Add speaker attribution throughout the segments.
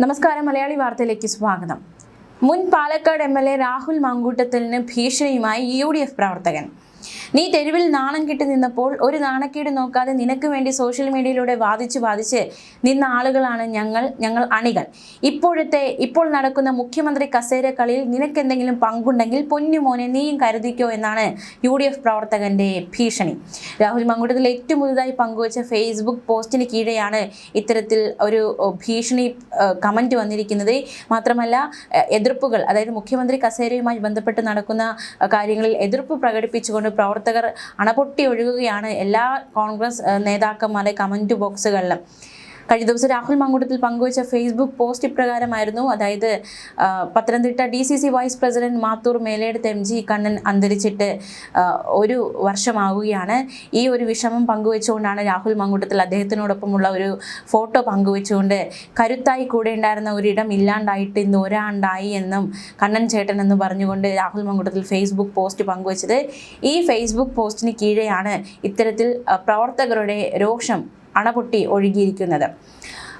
Speaker 1: നമസ്കാരം. മലയാളി വാർത്തയിലേക്ക് സ്വാഗതം. മുൻ പാലക്കാട് MLA രാഹുൽ മാങ്കൂട്ടത്തിന് ഭീഷണിയുമായി UDF പ്രവർത്തകൻ. നീ തെരുവിൽ നാണം കെട്ടി നിന്നപ്പോൾ ഒരു നാണക്കേട് നോക്കാതെ നിനക്ക് വേണ്ടി സോഷ്യൽ മീഡിയയിലൂടെ വാദിച്ച് നിന്ന ആളുകളാണ് ഞങ്ങൾ അണികൾ. ഇപ്പോൾ നടക്കുന്ന മുഖ്യമന്ത്രി കസേര കളിയിൽ നിനക്കെന്തെങ്കിലും പങ്കുണ്ടെങ്കിൽ പൊന്നുമോനെ നീയും കരുതിക്കോ എന്നാണ് UDF പ്രവർത്തകന്റെ ഭീഷണി. രാഹുൽ മാങ്കൂട്ടത്തിൽ ഏറ്റവും പുതുതായി പങ്കുവച്ച ഫേസ്ബുക്ക് പോസ്റ്റിന് കീഴെയാണ് ഇത്തരത്തിൽ ഒരു ഭീഷണി കമന്റ് വന്നിരിക്കുന്നത്. മാത്രമല്ല, എതിർപ്പുകൾ, അതായത് മുഖ്യമന്ത്രി കസേരയുമായി ബന്ധപ്പെട്ട് നടക്കുന്ന കാര്യങ്ങളിൽ എതിർപ്പ് പ്രകടിപ്പിച്ചുകൊണ്ട് പ്രവർത്തകർ അണപൊട്ടി ഒഴുകുകയാണ് എല്ലാ കോൺഗ്രസ് നേതാക്കന്മാരുടെ കമന്റ് ബോക്സുകളിലും. കഴിഞ്ഞ ദിവസം രാഹുൽ മാങ്കൂട്ടത്തിൽ പങ്കുവച്ച ഫേസ്ബുക്ക് പോസ്റ്റ് ഇപ്രകാരമായിരുന്നു. അതായത് Pathanamthitta DCC vice president Mathoor Meledathu MG Kannan അന്തരിച്ചിട്ട് ഒരു വർഷമാവുകയാണ്. ഈ ഒരു വിഷമം പങ്കുവെച്ചുകൊണ്ടാണ് രാഹുൽ മാങ്കൂട്ടത്തിൽ അദ്ദേഹത്തിനോടൊപ്പമുള്ള ഒരു ഫോട്ടോ പങ്കുവെച്ചുകൊണ്ട് കരുത്തായി കൂടെ ഉണ്ടായിരുന്ന ഒരിടം ഇല്ലാണ്ടായിട്ട് ഇന്ന് ഒരാണ്ടായി എന്നും കണ്ണൻ ചേട്ടൻ എന്ന് പറഞ്ഞുകൊണ്ട് രാഹുൽ മാങ്കൂട്ടത്തിൽ ഫേസ്ബുക്ക് പോസ്റ്റ് പങ്കുവച്ചത്. ഈ ഫേസ്ബുക്ക് പോസ്റ്റിന് കീഴെയാണ് ഇത്തരത്തിൽ പ്രവർത്തകരുടെ രോഷം അണപൊട്ടി ഒഴുകിയിരിക്കുന്നത്.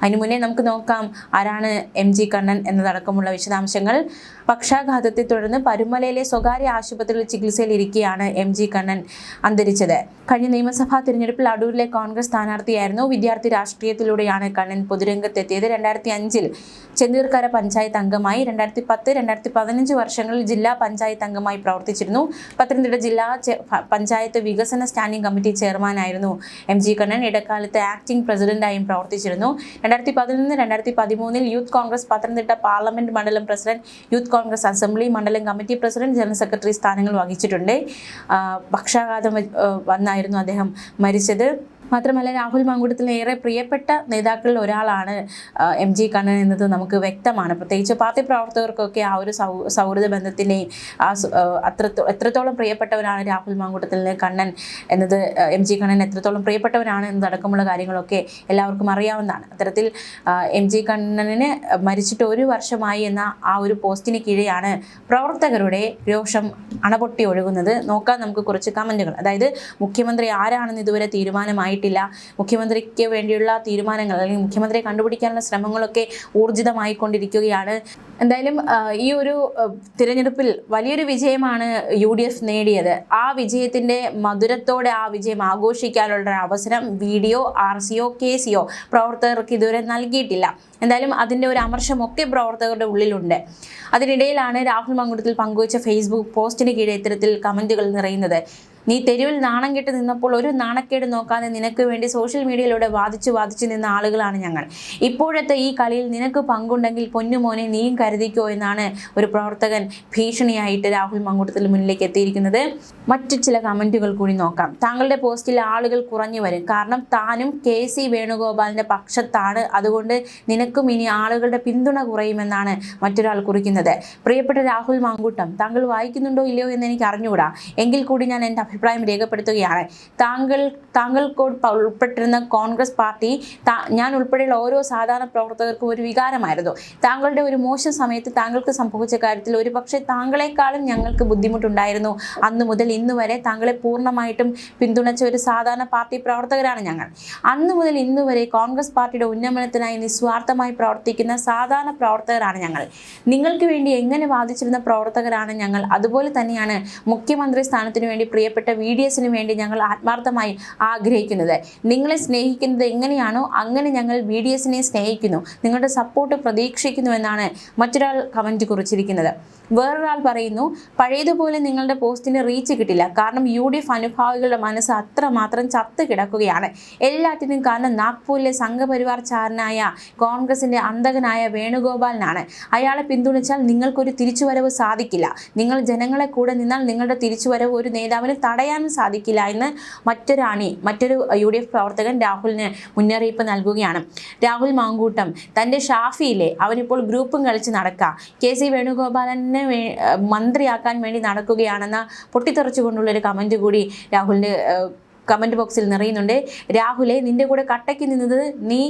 Speaker 1: അതിനു മുന്നേ നമുക്ക് നോക്കാം ആരാണ് MG കണ്ണൻ എന്നതടക്കമുള്ള വിശദാംശങ്ങൾ. പക്ഷാഘാതത്തെ തുടർന്ന് പരുമലയിലെ സ്വകാര്യ ആശുപത്രിയിൽ ചികിത്സയിലിരിക്കെയാണ് MG കണ്ണൻ അന്തരിച്ചത്. കഴിഞ്ഞ നിയമസഭാ തിരഞ്ഞെടുപ്പിൽ അടൂരിലെ കോൺഗ്രസ് സ്ഥാനാർത്ഥിയായിരുന്നു. വിദ്യാർത്ഥി രാഷ്ട്രീയത്തിലൂടെയാണ് കണ്ണൻ പൊതുരംഗത്തെത്തിയത്. 2005 ചെന്നീർക്കര പഞ്ചായത്ത് അംഗമായി. 2010-2015 വർഷങ്ങളിൽ ജില്ലാ പഞ്ചായത്ത് അംഗമായി പ്രവർത്തിച്ചിരുന്നു. പത്തനംതിട്ട ജില്ലാ പഞ്ചായത്ത് വികസന സ്റ്റാൻഡിംഗ് കമ്മിറ്റി ചെയർമാനായിരുന്നു MG കണ്ണൻ. ഇടക്കാലത്ത് ആക്ടിംഗ് പ്രസിഡന്റായും പ്രവർത്തിച്ചിരുന്നു. 2011-2013 യൂത്ത് കോൺഗ്രസ് പത്തനംതിട്ട പാർലമെന്റ് മണ്ഡലം പ്രസിഡന്റ്, യൂത്ത് കോൺഗ്രസ് അസംബ്ലി മണ്ഡലം കമ്മിറ്റി പ്രസിഡന്റ്, ജനറൽ സെക്രട്ടറി സ്ഥാനങ്ങൾ വഹിച്ചിട്ടുണ്ട്. പക്ഷാഘാതം വന്നായിരുന്നു അദ്ദേഹം മരിച്ചത്. മാത്രമല്ല, രാഹുൽ മാങ്കൂട്ടത്തിന് ഏറെ പ്രിയപ്പെട്ട നേതാക്കളിൽ ഒരാളാണ് MG കണ്ണൻ എന്നത് നമുക്ക് വ്യക്തമാണ്. പ്രത്യേകിച്ച് പാർട്ടി പ്രവർത്തകർക്കൊക്കെ ആ ഒരു സൗഹൃദ ബന്ധത്തിൻ്റെയും എത്രത്തോളം പ്രിയപ്പെട്ടവരാണ് രാഹുൽ മാങ്കൂട്ടത്തിന് കണ്ണൻ എന്നത്, MG കണ്ണൻ എത്രത്തോളം പ്രിയപ്പെട്ടവരാണ് എന്നതടക്കമുള്ള കാര്യങ്ങളൊക്കെ എല്ലാവർക്കും അറിയാവുന്നതാണ്. അത്തരത്തിൽ MG കണ്ണന് മരിച്ചിട്ട് ഒരു വർഷമായി എന്ന ആ ഒരു പോസ്റ്റിന് കീഴെയാണ് പ്രവർത്തകരുടെ രോഷം അണപൊട്ടി ഒഴുകുന്നത്. നോക്കാം നമുക്ക് കുറച്ച് കമന്റുകൾ. അതായത് മുഖ്യമന്ത്രി ആരാണെന്ന് ഇതുവരെ തീരുമാനമായിട്ടില്ല. മുഖ്യമന്ത്രിക്ക് വേണ്ടിയുള്ള തീരുമാനങ്ങൾ അല്ലെങ്കിൽ മുഖ്യമന്ത്രിയെ കണ്ടുപിടിക്കാനുള്ള ശ്രമങ്ങളൊക്കെ ഊർജിതമായിക്കൊണ്ടിരിക്കുകയാണ്. എന്തായാലും ഈ ഒരു തിരഞ്ഞെടുപ്പിൽ വലിയൊരു വിജയമാണ് UDF നേടിയത്. ആ വിജയത്തിൻ്റെ മധുരത്തോടെ ആ വിജയം ആഘോഷിക്കാനുള്ള അവസരം VDO, RCO, KCO പ്രവർത്തകർക്ക് ഇതുവരെ നൽകിയിട്ടില്ല. എന്തായാലും അതിൻ്റെ ഒരു അമർഷമൊക്കെ പ്രവർത്തകരുടെ ഉള്ളിലുണ്ട്. അതിനിടയിലാണ് രാഹുൽ മാങ്കൂട്ടത്തിൽ പങ്കുവച്ച ഫേസ്ബുക്ക് പോസ്റ്റിന് കീഴെ ഇത്തരത്തിൽ കമന്റുകൾ നിറയുന്നത്. നീ തെരുവിൽ നാണം കെട്ടി നിന്നപ്പോൾ ഒരു നാണക്കേട് നോക്കാതെ നിനക്ക് വേണ്ടി സോഷ്യൽ മീഡിയയിലൂടെ വാദിച്ച് നിന്ന ആളുകളാണ് ഞങ്ങൾ. ഇപ്പോഴത്തെ ഈ കളിയിൽ നിനക്ക് പങ്കുണ്ടെങ്കിൽ പൊന്നുമോനെ നീയും കരുതിക്കോ എന്നാണ് ഒരു പ്രവർത്തകൻ ഭീഷണിയായിട്ട് രാഹുൽ മാങ്കൂട്ടത്തിൽ മുന്നിലേക്ക് എത്തിയിരിക്കുന്നത്. മറ്റു ചില കമന്റുകൾ കൂടി നോക്കാം. താങ്കളുടെ പോസ്റ്റിൽ ആളുകൾ കുറഞ്ഞു വരും, കാരണം താനും KC വേണുഗോപാലിന്റെ പക്ഷത്താണ്. അതുകൊണ്ട് നിനക്കും ഇനി ആളുകളുടെ പിന്തുണ കുറയുമെന്നാണ് മറ്റൊരാൾ കുറിക്കുന്നത്. പ്രിയപ്പെട്ട രാഹുൽ മാങ്കൂട്ടം, താങ്കൾ വായിക്കുന്നുണ്ടോ ഇല്ലയോ എന്ന് എനിക്ക് അറിഞ്ഞുകൂടാ. എങ്കിൽ കൂടി ഞാൻ എൻ്റെ അഭിപ്രായം രേഖപ്പെടുത്തുകയാണ്. താങ്കൾക്കോട് ഉൾപ്പെട്ടിരുന്ന കോൺഗ്രസ് പാർട്ടി ഞാൻ ഉൾപ്പെടെയുള്ള ഓരോ സാധാരണ പ്രവർത്തകർക്കും ഒരു വികാരമായിരുന്നു. താങ്കളുടെ ഒരു മോശം സമയത്ത് താങ്കൾക്ക് സംഭവിച്ച കാര്യത്തിൽ ഒരുപക്ഷെ താങ്കളെക്കാളും ഞങ്ങൾക്ക് ബുദ്ധിമുട്ടുണ്ടായിരുന്നു. അന്നു മുതൽ ഇന്ന് വരെ താങ്കളെ പൂർണ്ണമായിട്ടും പിന്തുണച്ച ഒരു സാധാരണ പാർട്ടി പ്രവർത്തകരാണ് ഞങ്ങൾ. അന്നു മുതൽ ഇന്ന് വരെ കോൺഗ്രസ് പാർട്ടിയുടെ ഉന്നമനത്തിനായി നിസ്വാർത്ഥമായി പ്രവർത്തിക്കുന്ന സാധാരണ പ്രവർത്തകരാണ് ഞങ്ങൾ. നിങ്ങൾക്ക് വേണ്ടി എങ്ങനെ വാദിച്ചിരുന്ന പ്രവർത്തകരാണ് ഞങ്ങൾ. അതുപോലെ തന്നെയാണ് മുഖ്യമന്ത്രി സ്ഥാനത്തിന് വേണ്ടി പ്രിയപ്പെട്ട VDSന് വേണ്ടി ഞങ്ങൾ ആത്മാർത്ഥമായി ആഗ്രഹിക്കുന്നത്. നിങ്ങളെ സ്നേഹിക്കുന്നത് എങ്ങനെയാണോ അങ്ങനെ ഞങ്ങൾ VDSനെ സ്നേഹിക്കുന്നു. നിങ്ങളുടെ സപ്പോർട്ട് പ്രതീക്ഷിക്കുന്നു എന്നാണ് മറ്റൊരാൾ കമന്റ് കുറിച്ചിരിക്കുന്നത്. വേറൊരാൾ പറയുന്നു, പഴയതുപോലെ നിങ്ങളുടെ പോസ്റ്റിന് റീച്ച് കിട്ടില്ല, കാരണം UDF അനുഭാവികളുടെ മനസ്സ് അത്രമാത്രം ചത്ത് കിടക്കുകയാണ്. എല്ലാറ്റിനും കാരണം നാഗ്പൂരിലെ സംഘപരിവാർ ചാരനായ കോൺഗ്രസിന്റെ അന്തകനായ വേണുഗോപാലിനാണ്. അയാളെ പിന്തുണച്ചാൽ നിങ്ങൾക്കൊരു തിരിച്ചുവരവ് സാധിക്കില്ല. നിങ്ങൾ ജനങ്ങളെ കൂടെ നിന്നാൽ നിങ്ങളുടെ തിരിച്ചുവരവ് ഒരു നേതാവിന് തടയാനും സാധിക്കില്ല എന്ന് മറ്റൊരു UDF പ്രവർത്തകൻ രാഹുലിന് മുന്നറിയിപ്പ് നൽകുകയാണ്. രാഹുൽ മാങ്കൂട്ടം തൻ്റെ ഷാഫിയിലെ അവനിപ്പോൾ ഗ്രൂപ്പും കളിച്ച് നടക്കുക, KC വേണുഗോപാലനെ മന്ത്രിയാക്കാൻ വേണ്ടി നടക്കുകയാണെന്ന പൊട്ടിത്തെറിച്ചുകൊണ്ടുള്ളൊരു കമന്റ് കൂടി രാഹുലിൻ്റെ കമൻറ്റ് ബോക്സിൽ നിറയുന്നുണ്ട്. രാഹുലെ, നിന്റെ കൂടെ കട്ടയ്ക്ക് നിന്നത് നീ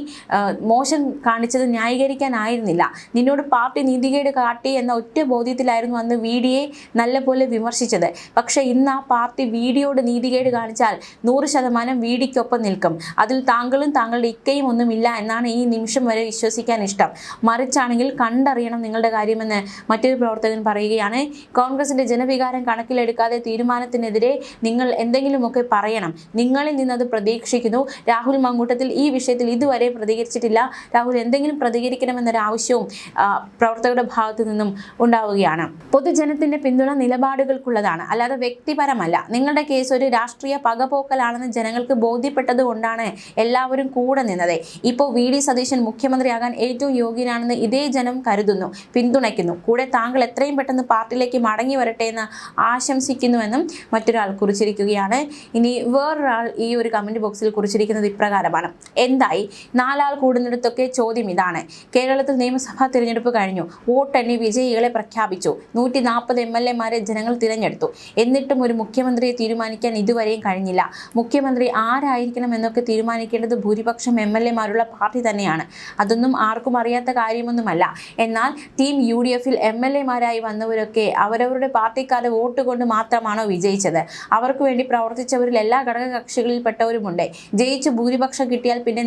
Speaker 1: മോശം കാണിച്ചത് ന്യായീകരിക്കാനായിരുന്നില്ല. നിന്നോട് പാർട്ടി നീതികേട് കാട്ടി എന്ന ഒറ്റ ബോധ്യത്തിലായിരുന്നു അന്ന് വീഡിയോയെ നല്ലപോലെ വിമർശിച്ചത്. പക്ഷേ ഇന്ന് ആ പാർട്ടി വീഡിയോയോട് നീതികേട് കാണിച്ചാൽ 100% വീഡിയോയ്ക്കൊപ്പം നിൽക്കും. അതിൽ താങ്കളും താങ്കളുടെ ഇക്കയും ഒന്നുമില്ല എന്നാണ് ഈ നിമിഷം വരെ വിശ്വസിക്കാൻ ഇഷ്ടം. മറിച്ചാണെങ്കിൽ കണ്ടറിയണം നിങ്ങളുടെ കാര്യമെന്ന് മറ്റൊരു പ്രവർത്തകൻ പറയുകയാണ്. കോൺഗ്രസിന്റെ ജനവികാരം കണക്കിലെടുക്കാതെ തീരുമാനത്തിനെതിരെ നിങ്ങൾ എന്തെങ്കിലുമൊക്കെ പറയണം. നിങ്ങളിൽ നിന്നത് പ്രതീക്ഷിക്കുന്നു. രാഹുൽ മങ്കൂട്ടത്തിൽ ഈ വിഷയത്തിൽ ഇതുവരെ പ്രതികരിച്ചിട്ടില്ല. രാഹുൽ എന്തെങ്കിലും പ്രതികരിക്കണമെന്നൊരാവശ്യവും പ്രവർത്തകരുടെ ഭാഗത്തു നിന്നും ഉണ്ടാവുകയാണ്. പൊതുജനത്തിന്റെ പിന്തുണ നിലപാടുകൾക്കുള്ളതാണ്, അല്ലാതെ വ്യക്തിപരമല്ല. നിങ്ങളുടെ കേസ് ഒരു രാഷ്ട്രീയ പകപോക്കലാണെന്ന് ജനങ്ങൾക്ക് ബോധ്യപ്പെട്ടത് കൊണ്ടാണ് എല്ലാവരും കൂടെ നിന്നത്. ഇപ്പോൾ വി.ഡി. സതീശൻ മുഖ്യമന്ത്രിയാകാൻ ഏറ്റവും യോഗ്യനാണെന്ന് ഇതേ ജനം കരുതുന്നു, പിന്തുണയ്ക്കുന്നു. കൂടെ താങ്കൾ എത്രയും പെട്ടെന്ന് പാർട്ടിയിലേക്ക് മടങ്ങി വരട്ടെ എന്ന് ആശംസിക്കുന്നുവെന്നും മറ്റൊരാൾ കുറിച്ചിരിക്കുകയാണ്. ഇനി വേറൊരാൾ ഈ ഒരു കമൻറ്റ് ബോക്സിൽ കുറിച്ചിരിക്കുന്നത് ഇപ്രകാരമാണ്. എന്തായി 4 ആൾ കൂടുന്നിടത്തൊക്കെ ചോദ്യം ഇതാണ്. കേരളത്തിൽ നിയമസഭാ തിരഞ്ഞെടുപ്പ് കഴിഞ്ഞു. വോട്ടെണ്ണി വിജയികളെ പ്രഖ്യാപിച്ചു. 140 MLA-മാരെ ജനങ്ങൾ തിരഞ്ഞെടുത്തു. എന്നിട്ടും ഒരു മുഖ്യമന്ത്രിയെ തീരുമാനിക്കാൻ ഇതുവരെയും കഴിഞ്ഞില്ല. മുഖ്യമന്ത്രി ആരായിരിക്കണം എന്നൊക്കെ തീരുമാനിക്കേണ്ടത് ഭൂരിപക്ഷം MLA-മാരുള്ള പാർട്ടി തന്നെയാണ്. അതൊന്നും ആർക്കും അറിയാത്ത കാര്യമൊന്നുമല്ല. എന്നാൽ ടീം UDF-ൽ MLA-മാരായി വന്നവരൊക്കെ അവരവരുടെ പാർട്ടിക്കാരുടെ വോട്ട് കൊണ്ട് മാത്രമാണോ വിജയിച്ചത്? അവർക്ക് വേണ്ടി പ്രവർത്തിച്ചവരിൽ എല്ലാ ഘടകകക്ഷികളിൽപ്പെട്ടവരുമുണ്ട്. ജയിച്ച് ഭൂരിപക്ഷം കിട്ടിയാൽ പിന്നെ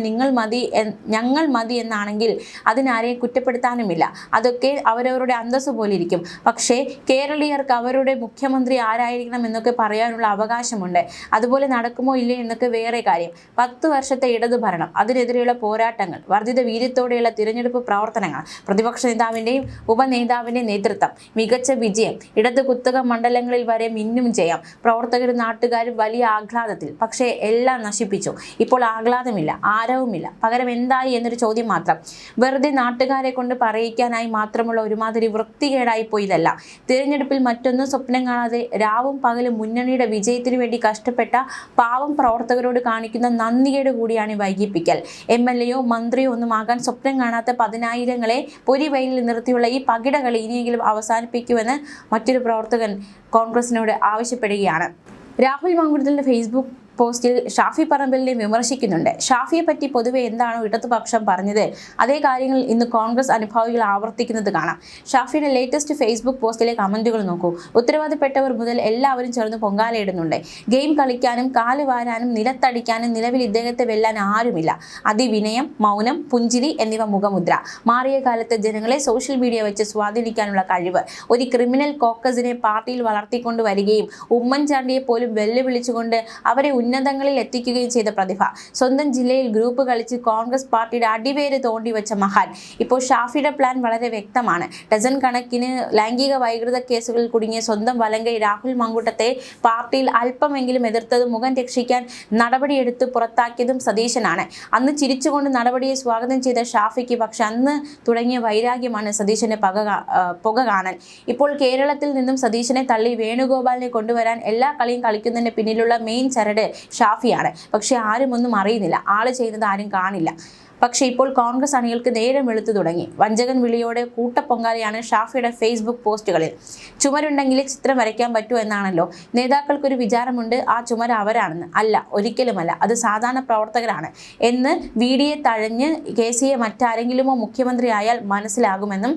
Speaker 1: ഞങ്ങൾ മതി എന്നാണെങ്കിൽ അതിനാരെയും കുറ്റപ്പെടുത്താനുമില്ല. അതൊക്കെ അവരവരുടെ അന്തസ്സ് പോലെ ഇരിക്കും. പക്ഷേ കേരളീയർക്ക് അവരുടെ മുഖ്യമന്ത്രി ആരായിരിക്കണം എന്നൊക്കെ പറയാനുള്ള അവകാശമുണ്ട്. അതുപോലെ നടക്കുമോ ഇല്ലേ എന്നൊക്കെ വേറെ കാര്യം. 10 വർഷത്തെ ഇടതു ഭരണം, അതിനെതിരെയുള്ള പോരാട്ടങ്ങൾ, വർദ്ധിത വീര്യത്തോടെയുള്ള തിരഞ്ഞെടുപ്പ് പ്രവർത്തനങ്ങൾ, പ്രതിപക്ഷ നേതാവിൻ്റെയും ഉപനേതാവിൻ്റെയും നേതൃത്വം, മികച്ച വിജയം, ഇടത് കുത്തക മണ്ഡലങ്ങളിൽ വരെ മിന്നും ജയം, പ്രവർത്തകരും നാട്ടുകാരും വലിയ ആഹ്ലാദത്തിൽ. പക്ഷേ എല്ലാം നശിപ്പിച്ചു. ഇപ്പോൾ ആഹ്ലാദമില്ല, ആരവുമില്ല. പകരം എന്തായി എന്നൊരു ചോദ്യം മാത്രം. വെറുതെ നാട്ടുകാരെ കൊണ്ട് പറയിക്കാനായി മാത്രമുള്ള ഒരുമാതിരി വൃത്തികേടായി പോയതല്ല. തിരഞ്ഞെടുപ്പിൽ മറ്റൊന്നും സ്വപ്നം കാണാതെ രാവും പകലും മുന്നണിയുടെ വിജയത്തിനു വേണ്ടി കഷ്ടപ്പെട്ട പാവം പ്രവർത്തകരോട് കാണിക്കുന്ന നന്ദികേട് കൂടിയാണ് വൈകിപ്പിക്കൽ. MLA-യോ മന്ത്രിയോ ഒന്നും ആകാൻ സ്വപ്നം കാണാത്ത 10,000-ങ്ങളെ പൊരിവെയിലിൽ നിർത്തിയുള്ള ഈ പകിടകളി ഇനിയെങ്കിലും അവസാനിപ്പിക്കുമെന്ന് മറ്റൊരു പ്രവർത്തകൻ കോൺഗ്രസിനോട് ആവശ്യപ്പെടുകയാണ്. രാഹുൽ മങ്കൂട്ടത്തിൻ്റെ ഫേസ്ബുക്ക് പോസ്റ്റിൽ ഷാഫി പറമ്പിലിനെ വിമർശിക്കുന്നുണ്ട്. ഷാഫിയെ പറ്റി പൊതുവെ എന്താണോ ഇടതുപക്ഷം പറഞ്ഞത് അതേ കാര്യങ്ങൾ ഇന്ന് കോൺഗ്രസ് അനുഭാവികൾ ആവർത്തിക്കുന്നത് കാണാം. ഷാഫിയുടെ ലേറ്റസ്റ്റ് ഫേസ്ബുക്ക് പോസ്റ്റിലെ കമന്റുകൾ നോക്കൂ. ഉത്തരവാദപ്പെട്ടവർ മുതൽ എല്ലാവരും ചേർന്ന് പൊങ്കാലയിടുന്നുണ്ട്. ഗെയിം കളിക്കാനും കാല് വാരാനും നിലത്തടിക്കാനും നിലവിൽ ഇദ്ദേഹത്തെ വെല്ലാൻ ആരുമില്ല. അതിവിനയം, മൗനം, പുഞ്ചിരി എന്നിവ മുഖമുദ്ര. മാറിയ കാലത്തെ ജനങ്ങളെ സോഷ്യൽ മീഡിയ വെച്ച് സ്വാധീനിക്കാനുള്ള കഴിവ്. ഒരു ക്രിമിനൽ കോക്കസിനെ പാർട്ടിയിൽ വളർത്തിക്കൊണ്ട് വരികയും ഉമ്മൻചാണ്ടിയെ പോലും വെല്ലുവിളിച്ചുകൊണ്ട് അവരെ ഉന്നതങ്ങളിൽ എത്തിക്കുകയും ചെയ്ത പ്രതിഭ. സ്വന്തം ജില്ലയിൽ ഗ്രൂപ്പ് കളിച്ച് കോൺഗ്രസ് പാർട്ടിയുടെ അടിവേര് തോണ്ടി വെച്ച മഹാൻ. ഇപ്പോൾ ഷാഫിയുടെ പ്ലാൻ വളരെ വ്യക്തമാണ്. ഡസൻ കണക്കിന് ലൈംഗിക വൈകൃത കേസുകളിൽ കുടുങ്ങിയ സ്വന്തം വലങ്കൈ രാഹുൽ മങ്കൂട്ടത്തെ പാർട്ടിയിൽ അല്പമെങ്കിലും എതിർത്തതും മുഖം രക്ഷിക്കാൻ നടപടിയെടുത്ത് പുറത്താക്കിയതും സതീശനാണ്. അന്ന് ചിരിച്ചുകൊണ്ട് നടപടിയെ സ്വാഗതം ചെയ്ത ഷാഫിക്ക് പക്ഷെ അന്ന് തുടങ്ങിയ വൈരാഗ്യമാണ് സതീശന്റെ പുക കാണൽ. ഇപ്പോൾ കേരളത്തിൽ നിന്നും സതീശനെ തള്ളി വേണുഗോപാലിനെ കൊണ്ടുവരാൻ എല്ലാ കളിയും കളിക്കുന്നതിന് പിന്നിലുള്ള മെയിൻ ചരട് ഷാഫിയാണ്. പക്ഷെ ആരും ഒന്നും അറിയുന്നില്ല. ആള് ചെയ്യുന്നത് ആരും കാണില്ല. പക്ഷേ ഇപ്പോൾ കോൺഗ്രസ് അണികൾക്ക് നേരം വെളുത്തു തുടങ്ങി. വഞ്ചകൻ വിളിയോടെ കൂട്ടപ്പൊങ്കാലയാണ് ഷാഫിയുടെ ഫേസ്ബുക്ക് പോസ്റ്റുകളിൽ. ചുമരുണ്ടെങ്കിൽ ചിത്രം വരയ്ക്കാൻ പറ്റൂ എന്നാണല്ലോ. നേതാക്കൾക്കൊരു വിചാരമുണ്ട് ആ ചുമര അവരാണെന്ന്. അല്ല, ഒരിക്കലുമല്ല. അത് സാധാരണ പ്രവർത്തകരാണ് എന്ന് വീഡിയോ തഴഞ്ഞ് കേസിയെ മറ്റാരെങ്കിലുമോ മുഖ്യമന്ത്രി ആയാൽ മനസ്സിലാകുമെന്നും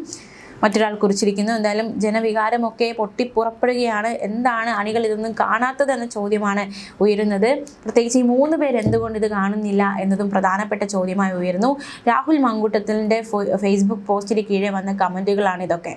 Speaker 1: മറ്റൊരാൾ കുറിച്ചിരിക്കുന്നു. എന്തായാലും ജനവികാരമൊക്കെ പൊട്ടിപ്പുറപ്പെടുകയാണ്. എന്താണ് അണികൾ ഇതൊന്നും കാണാത്തതെന്ന ചോദ്യമാണ് ഉയരുന്നത്. പ്രത്യേകിച്ച് ഈ 3 പേർ എന്തുകൊണ്ട് ഇത് കാണുന്നില്ല എന്നതും പ്രധാനപ്പെട്ട ചോദ്യമായി ഉയരുന്നു. രാഹുൽ മങ്കൂട്ടത്തിൻ്റെ ഫേസ്ബുക്ക് പോസ്റ്റിന് കീഴെ വന്ന കമൻറ്റുകളാണ് ഇതൊക്കെ.